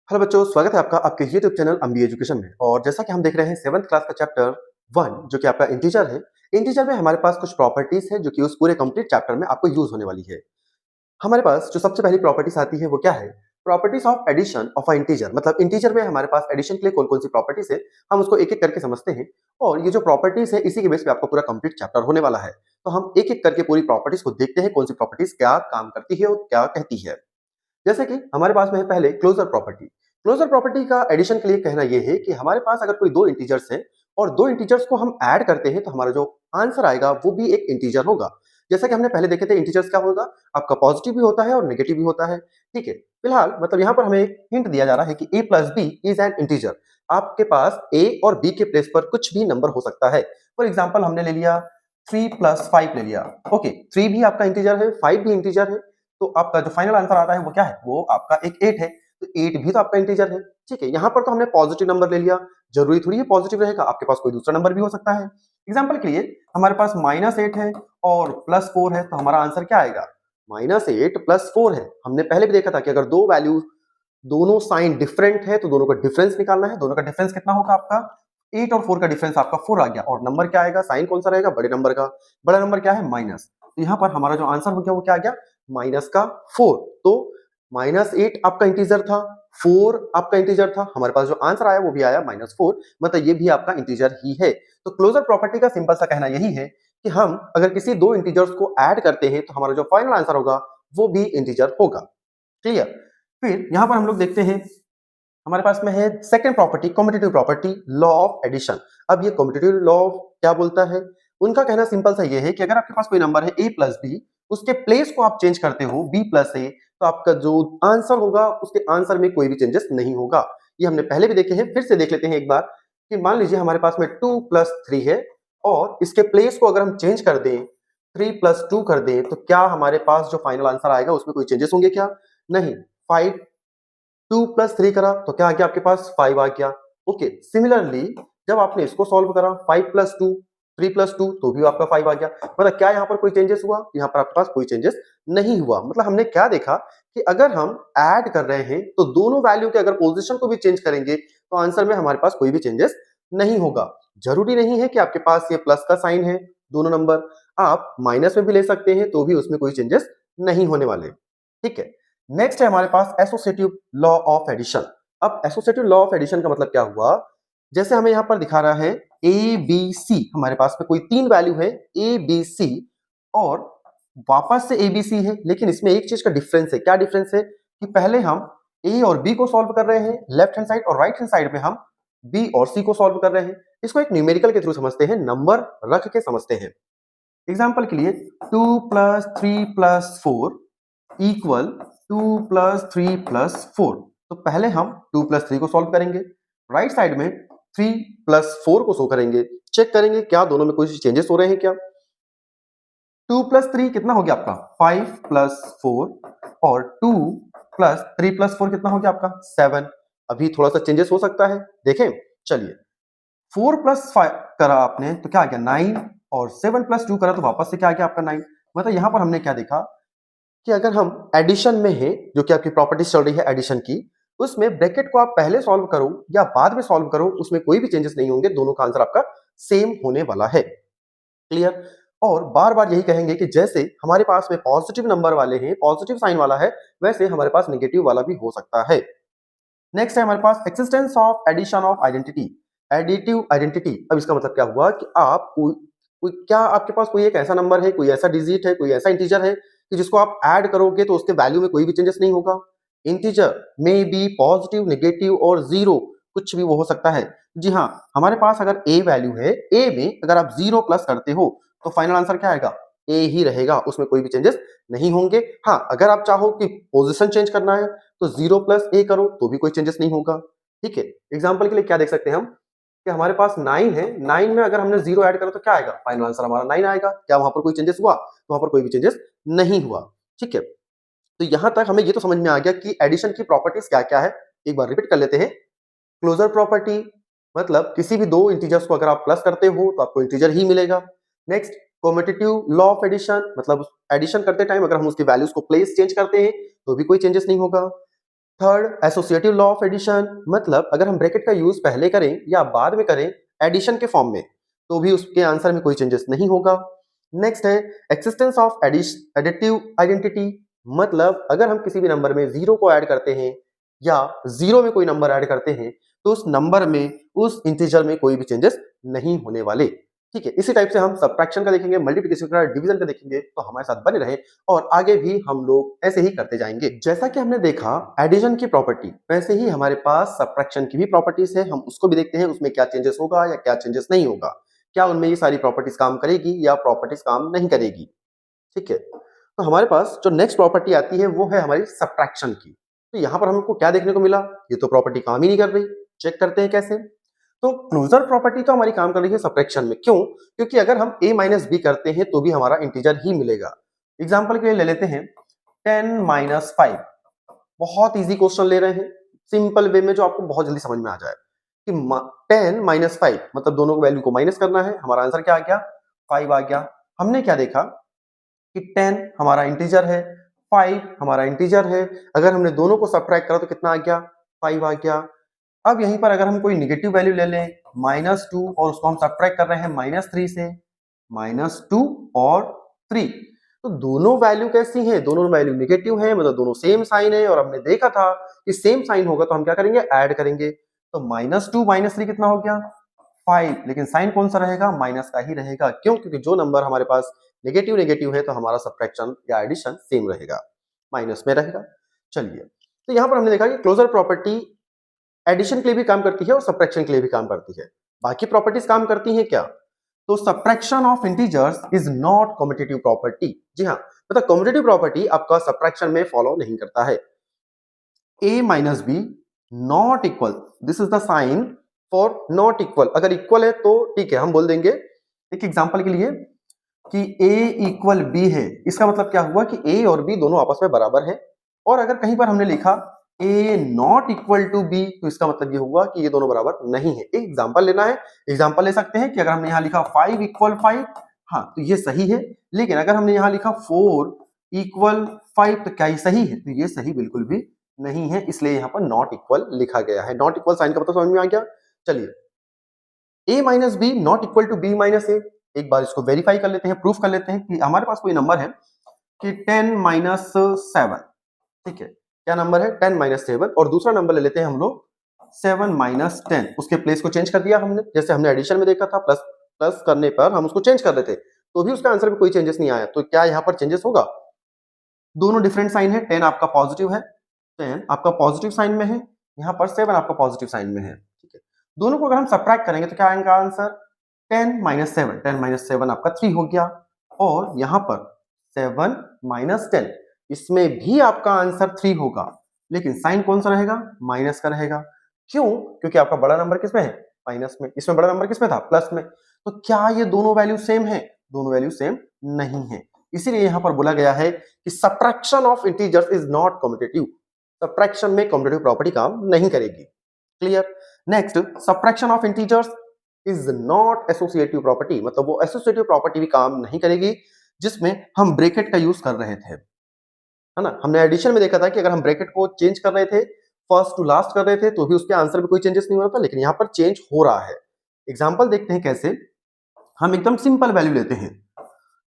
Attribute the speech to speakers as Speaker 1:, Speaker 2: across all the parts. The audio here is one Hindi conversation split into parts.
Speaker 1: हेलो बच्चों, स्वागत है आपका आपके YouTube चैनल अम्बी एजुकेशन में। और जैसा कि हम देख रहे हैं 7th क्लास का चैप्टर 1 जो कि आपका इंटीजर है। इंटीजर में हमारे पास कुछ प्रॉपर्टीज है जो कि उस पूरे कंप्लीट चैप्टर में आपको यूज होने वाली है। हमारे पास जो सबसे पहली प्रॉपर्टीज आती है वो क्या है? Properties of addition of a integer. मतलब इंटीजर में हमारे पास एडिशन के लिए कौन कौन सी प्रॉपर्टीज है, हम उसको एक एक करके समझते हैं। और ये जो प्रॉपर्टीज है इसी के बेस पे आपको पूरा कंप्लीट चैप्टर होने वाला है। तो हम एक एक करके पूरी प्रॉपर्टीज को देखते हैं, कौन सी प्रॉपर्टीज क्या काम करती है और क्या कहती है। जैसे कि हमारे पास में है पहले क्लोजर प्रॉपर्टी। क्लोजर प्रॉपर्टी का एडिशन के लिए कहना यह है कि हमारे पास अगर कोई दो इंटीजर्स हैं और दो इंटीजर्स को हम ऐड करते हैं तो हमारा जो आंसर आएगा वो भी एक इंटीजर होगा। जैसा कि हमने पहले देखे थे, इंटीजर्स क्या होगा, आपका पॉजिटिव भी होता है और नेगेटिव भी होता है। ठीक है, फिलहाल मतलब यहाँ पर हमें एक हिंट दिया जा रहा है कि a plus B is an integer. आपके पास a और b के प्लेस पर कुछ भी नंबर हो सकता है। फॉर एग्जाम्पल हमने ले लिया 3 प्लस 5 ले लिया। ओके, 3 भी आपका इंटीजर है, 5 भी इंटीजर है। तो आपका जो फाइनल आंसर आता है वो क्या है? वो आपका एक 8 है। तो 8 भी तो आपका इंटीजर है। ठीक है, यहाँ पर तो हमने पॉजिटिव नंबर ले लिया, जरूरी थोड़ी है पॉजिटिव रहेगा, आपके पास कोई दूसरा नंबर भी हो सकता है। एग्जाम्पल के लिए हमारे पास -8 है और +4 है, तो हमारा आंसर क्या आएगा? -8 +4 है। हमने पहले भी देखा था कि अगर दो वैल्यू, दोनों साइन डिफरेंट है तो दोनों का डिफरेंस निकालना है। दोनों का डिफरेंस कितना होगा आपका? 8 और 4 का डिफरेंस आपका 4 आ गया। और नंबर क्या आएगा? साइन कौन सा रहेगा? बड़े नंबर का। बड़ा नंबर क्या है? माइनस। तो यहाँ पर हमारा जो आंसर हो गया वो क्या आ गया? माइनस का 4। तो -8 आपका इंटीजर था, 4 आपका इंटीजर था, हमारे पास जो आंसर आया वो भी आया -4। मतलब ये भी आपका इंटीजर ही है। तो क्लोजर प्रॉपर्टी का सिंपल सा कहना यही है कि हम अगर किसी दो इंटीजर्स को ऐड करते हैं तो हमारा जो फाइनल आंसर होगा वो भी इंटीजर होगा। क्लियर? फिर यहां पर हम लोग देखते हैं, हमारे पास में है second property, competitive property, law of addition. अब ये कॉम्पिटिटिव लॉ क्या बोलता है? उनका कहना सिंपल सा ये है कि अगर आपके पास कोई नंबर है a प्लस बी, उसके प्लेस को आप चेंज करते हो b प्लस ए, तो आपका जो आंसर होगा उसके आंसर में कोई भी चेंजेस नहीं होगा। ये हमने पहले भी देखे हैं, फिर से देख लेते हैं एक बार कि मान लीजिए हमारे पास में 2 प्लस 3 है और इसके प्लेस को अगर हम चेंज कर दें, 3 प्लस 2 कर दें, तो क्या हमारे पास जो फाइनल आंसर आएगा उसमें कोई चेंजेस होंगे क्या? नहीं। 5 2 प्लस 3 करा तो क्या आ गया आपके पास? 5 आ गया। ओके, सिमिलरली जब आपने इसको सॉल्व करा 5 प्लस 2, 3 प्लस 2, तो भी आपका 5 आ गया। मतलब क्या यहाँ पर कोई चेंजेस हुआ? यहाँ पर आपके पास कोई चेंजेस नहीं हुआ। मतलब हमने क्या देखा कि अगर हम ऐड कर रहे हैं तो दोनों वैल्यू के अगर पोजीशन को भी चेंज करेंगे तो आंसर में हमारे पास कोई भी चेंजेस नहीं होगा। जरूरी नहीं है कि आपके पास ये प्लस का साइन है दोनों नंबर, आप माइनस में भी ले सकते हैं तो भी उसमें कोई चेंजेस नहीं होने वाले। ठीक है, नेक्स्ट है हमारे पास एसोसिएटिव लॉ ऑफ एडिशन। अब एसोसिएटिव लॉ ऑफ एडिशन का मतलब क्या हुआ? जैसे हमें यहां पर दिखा रहा है ए बी सी, हमारे पास में कोई तीन वैल्यू है ए बी सी और वापस से ए बी सी है, लेकिन इसमें एक चीज का डिफरेंस है। क्या डिफरेंस है? कि पहले हम ए और बी को सॉल्व कर रहे हैं लेफ्ट हैंड साइड, और राइट हैंड साइड में हम बी और सी को सॉल्व कर रहे हैं। इसको एक न्यूमेरिकल के थ्रू समझते हैं, नंबर रख के समझते हैं। एग्जाम्पल के लिए 2 plus 3 plus 4 equal 2 plus 3 plus 4। तो पहले हम 2 प्लस 3 को सॉल्व करेंगे, राइट साइड में 3 प्लस 4 को शो करेंगे, चेक करेंगे क्या दोनों में कुछ चेंजेस हो रहे हैं क्या। 2 प्लस 3 कितना हो गया आपका? 5 प्लस 4, और 2 प्लस 3 प्लस 4 कितना हो गया आपका? 7। अभी थोड़ा सा चेंजेस हो सकता है, देखें। चलिए, 4 प्लस 5 करा आपने तो क्या आ गया? 9, और 7 प्लस 2 करा तो वापस से क्या आ गया आपका? 9। मतलब यहां पर हमने क्या देखा कि अगर हम एडिशन में हैं, जो कि आपकी प्रॉपर्टीज चल रही है एडिशन की, उसमें ब्रैकेट को आप पहले सॉल्व करो या बाद में सॉल्व करो, उसमें कोई भी चेंजेस नहीं होंगे, दोनों का आंसर आपका सेम होने वाला है। क्लियर? और बार बार यही कहेंगे कि जैसे हमारे पास में पॉजिटिव नंबर वाले हैं, पॉजिटिव साइन वाला है, वैसे हमारे पास नेगेटिव वाला भी हो सकता है। नेक्स्ट है हमारे पास existence of addition of identity, additive identity. अब इसका मतलब क्या हुआ कि आप क्या आपके पास कोई एक ऐसा नंबर है, कोई ऐसा डिजिट है, कोई ऐसा इंटीजर है कि जिसको आप ऐड करोगे तो उसके वैल्यू में कोई भी चेंजेस नहीं होगा। इंटीजर में बी पॉजिटिव, नेगेटिव और जीरो, कुछ भी वो हो सकता है। जी हाँ, हमारे पास अगर ए वैल्यू है, ए में अगर आप 0 प्लस करते हो तो फाइनल आंसर क्या आएगा? ए ही रहेगा, उसमें कोई भी चेंजेस नहीं होंगे। हाँ, अगर आप चाहो कि पोजिशन चेंज करना है तो 0 प्लस ए करो तो भी कोई चेंजेस नहीं होगा। ठीक है, एग्जाम्पल के लिए क्या देख सकते हैं हम कि हमारे पास 9 है, 9 में अगर हमने 0 ऐड करा तो क्या आएगा? फाइनल आंसर हमारा 9 आएगा। क्या वहां पर कोई चेंजेस हुआ? तो वहां पर कोई भी चेंजेस नहीं हुआ। ठीक है, तो यहां तक हमें ये तो समझ में आ गया कि एडिशन की प्रॉपर्टीज क्या क्या है। एक बार रिपीट कर लेते हैं। क्लोजर प्रॉपर्टी, मतलब किसी भी दो इंटीजर्स को अगर आप प्लस करते हो तो आपको इंटीजर ही मिलेगा। Next, competitive law of addition, मतलब एडिशन करते टाइम अगर हम उसकी वैल्यूज को प्लेस चेंज करते हैं तो भी कोई चेंजेस नहीं होगा। Third, associative law of addition, मतलब अगर हम ब्रैकेट का यूज पहले करें या बाद में करें एडिशन के फॉर्म में, तो भी उसके आंसर में कोई चेंजेस नहीं होगा। नेक्स्ट है एक्सिस्टेंस ऑफ एडिटिव आइडेंटिटी, मतलब अगर हम किसी भी नंबर में जीरो को ऐड करते हैं या जीरो में कोई नंबर ऐड करते हैं, तो उस नंबर में, उस इंटीजर में कोई भी चेंजेस नहीं होने वाले। ठीक है, इसी टाइप से हम सब्ट्रैक्शन का देखेंगे, मल्टीप्लिकेशन का, डिवीजन का देखेंगे, तो हमारे साथ बने रहे और आगे भी हम लोग ऐसे ही करते जाएंगे। जैसा कि हमने देखा एडिशन की प्रॉपर्टी, वैसे ही हमारे पास सब्ट्रैक्शन की भी प्रॉपर्टीज है, हम उसको भी देखते हैं उसमें क्या चेंजेस होगा या क्या चेंजेस नहीं होगा, क्या उनमें ये सारी प्रॉपर्टीज काम करेगी या प्रॉपर्टीज काम नहीं करेगी। ठीक है, तो हमारे पास जो नेक्स्ट प्रॉपर्टी आती है वो है हमारी सब्ट्रैक्शन की। तो यहां पर हमको क्या देखने को मिला, ये तो प्रॉपर्टी काम ही नहीं कर रही। चेक करते हैं कैसे। तो क्लोजर प्रॉपर्टी तो हमारी काम कर रही है सब्ट्रैक्शन में, क्यों? क्योंकि अगर हम a माइनस बी करते हैं तो भी हमारा इंटीजर ही मिलेगा। एग्जाम्पल के लिए ले लेते हैं 10 माइनस 5। बहुत इजी क्वेश्चन ले रहे हैं, सिंपल वे में जो आपको बहुत जल्दी समझ में आ जाए कि 10 माइनस 5 मतलब दोनों को वैल्यू को माइनस करना है। हमारा आंसर क्या आ गया? 5 आ गया। हमने क्या देखा कि 10 हमारा इंटीजर है, 5 हमारा इंटीजर है। अगर हमने दोनों को सब्ट्रैक्ट करा तो कितना आ गया? 5 आ गया। अब यहीं पर अगर हम कोई निगेटिव वैल्यू ले लें -2 और उसको हम सब्ट्रैक्ट कर रहे हैं -3 से, -2 और 3, तो दोनों वैल्यू कैसी हैं? दोनों वैल्यू निगेटिव हैं, मतलब दोनों सेम साइन है। और हमने देखा था कि सेम साइन होगा तो हम क्या करेंगे? ऐड करेंगे। तो -2 -3 कितना हो गया? 5। लेकिन साइन कौन सा रहेगा? माइनस का ही रहेगा। क्यों? क्योंकि जो नंबर हमारे पास नेगेटिव नेगेटिव है तो हमारा सब्ट्रैक्शन या एडिशन सेम रहेगा, माइनस में रहेगा। चलिए, तो यहां पर हमने देखा कि क्लोजर प्रॉपर्टी एडिशन के लिए भी काम करती है और सब्ट्रैक्शन के लिए भी काम करती है। बाकी प्रॉपर्टीज काम करती हैं क्या? तो subtraction of integers is not commutative property. जी हाँ, मतलब कम्यूटेटिव प्रॉपर्टी आपका सब्ट्रैक्शन में फॉलो नहीं करता है। a minus B not equal, this is the sign for not equal. अगर इक्वल है तो ठीक है, हम बोल देंगे एक एग्जांपल के लिए कि a इक्वल b है। इसका मतलब क्या हुआ कि a और b दोनों आपस में बराबर है। और अगर कहीं पर हमने लिखा a not equal to b, तो इसका मतलब ये हुआ कि ये दोनों बराबर नहीं है। एक एग्जांपल लेना है, एग्जांपल ले सकते हैं कि अगर हमने यहां लिखा 5 इक्वल 5, हाँ तो ये सही है। लेकिन अगर हमने यहां लिखा 4 इक्वल 5, तो क्या ये सही है? तो ये सही बिल्कुल भी नहीं है, इसलिए यहां पर नॉट इक्वल लिखा गया है। नॉट इक्वल साइन का मतलब समझ में आ गया। चलिए, a minus B not equal to b minus A. एक बार इसको वेरीफाई कर लेते हैं, प्रूफ कर लेते हैं कि हमारे पास कोई नंबर है कि 10 माइनस 7। ठीक है, क्या नंबर है? 10 माइनस 7। और दूसरा नंबर ले लेते हैं हम लोग 7 माइनस 10। उसके प्लेस को चेंज कर दिया हमने, जैसे हमने एडिशन में देखा था, प्लस प्लस करने पर हम उसको चेंज कर रहे थे तो भी उसका आंसर में कोई चेंजेस नहीं आया। तो क्या यहाँ पर चेंजेस होगा? दोनों डिफरेंट साइन है। 10 आपका पॉजिटिव है, 10 आपका पॉजिटिव साइन में है, यहाँ पर 7 आपका पॉजिटिव साइन में है। ठीक है, दोनों को अगर हम सब्ट्रैक्ट करेंगे तो क्या आएगा आंसर? 10 माइनस 7, 10 माइनस 7 आपका 3 हो गया। और यहाँ पर 7 माइनस 10, इसमें भी आपका आंसर 3 होगा, लेकिन साइन कौन सा रहेगा? माइनस का रहेगा। क्यों? क्योंकि आपका बड़ा नंबर किसमें है? माइनस में। इसमें बड़ा नंबर किसमें था? प्लस में। तो क्या ये दोनों वैल्यू सेम है? दोनों वैल्यू सेम नहीं है। इसीलिए यहां पर बोला गया है कि subtraction of integers is not commutative. Subtraction में कम्यूटेटिव प्रॉपर्टी काम नहीं करेगी। Clear? Next, subtraction of integers is not associative property, मतलब वो एसोसिएटिव प्रॉपर्टी भी काम नहीं करेगी जिसमें हम ब्रैकेट का यूज कर रहे थे, है ना? हमने एडिशन में देखा था कि अगर हम ब्रैकेट को चेंज कर रहे थे, फर्स्ट टू लास्ट कर रहे थे, तो भी उसके आंसर में कोई चेंजेस नहीं हो रहा था, लेकिन यहां पर चेंज हो रहा है। एग्जाम्पल देखते हैं कैसे। हम एकदम सिंपल वैल्यू लेते हैं,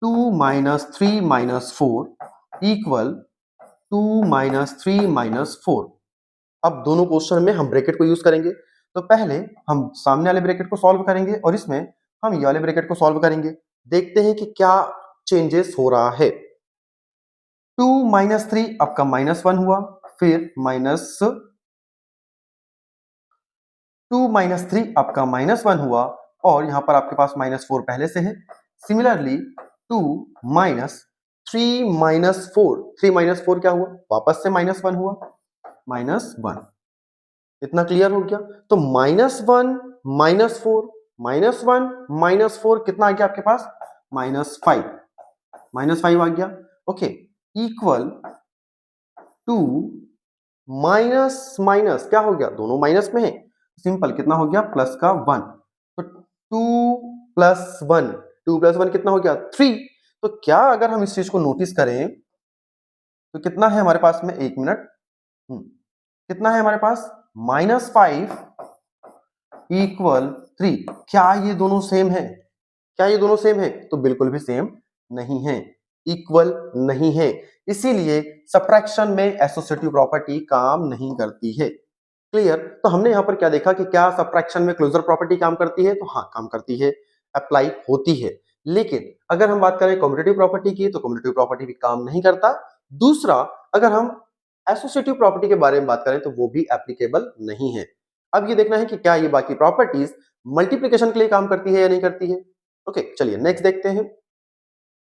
Speaker 1: 2 minus 3 minus 4 equal 2 minus 3 minus 4। अब दोनों क्वेश्चन में हम ब्रैकेट को यूज करेंगे। तो पहले हम सामने वाले ब्रैकेट को सॉल्व करेंगे और इसमें हम ये वाले ब्रैकेट को सॉल्व करेंगे। देखते हैं कि क्या चेंजेस हो रहा है। 2 माइनस 3 आपका -1 हुआ, फिर -2 माइनस 3 आपका -1 हुआ, और यहां पर आपके पास -4 पहले से है। सिमिलरली 2 माइनस 3 माइनस 4, 3 माइनस 4 क्या हुआ? वापस से -1 हुआ, -1। इतना क्लियर हो गया? तो -1 -4 -1 -4 कितना आ गया आपके पास? -5, -5 आ गया। Okay, equal to minus minus क्या हो गया? दोनों माइनस में है, सिंपल कितना हो गया? प्लस का 1। तो 2 प्लस 1, 2 प्लस 1 कितना हो गया? 3। तो क्या अगर हम इस चीज को नोटिस करें तो कितना है हमारे पास में? 1 मिनट। कितना है हमारे पास -5 इक्वल 3। क्या ये दोनों सेम है? क्या ये दोनों सेम है? तो बिल्कुल भी सेम नहीं है, इक्वल नहीं है। इसीलिए सब्ट्रैक्शन में एसोसिएटिव प्रॉपर्टी काम नहीं करती है। क्लियर? तो हमने यहां पर क्या देखा कि क्या सब्ट्रैक्शन में क्लोजर प्रॉपर्टी काम करती है? तो हाँ, काम करती है, अप्लाई होती है। लेकिन अगर हम बात करें कम्यूटेटिव प्रॉपर्टी की, तो कम्यूटेटिव प्रॉपर्टी भी काम नहीं करता। दूसरा, अगर हम एसोसिएटिव प्रॉपर्टी के बारे में बात करें, तो वो भी एप्लीकेबल नहीं है। अब ये देखना है कि क्या ये बाकी प्रॉपर्टीज मल्टीप्लिकेशन के लिए काम करती है या नहीं करती है। ओके, चलिए नेक्स्ट देखते हैं।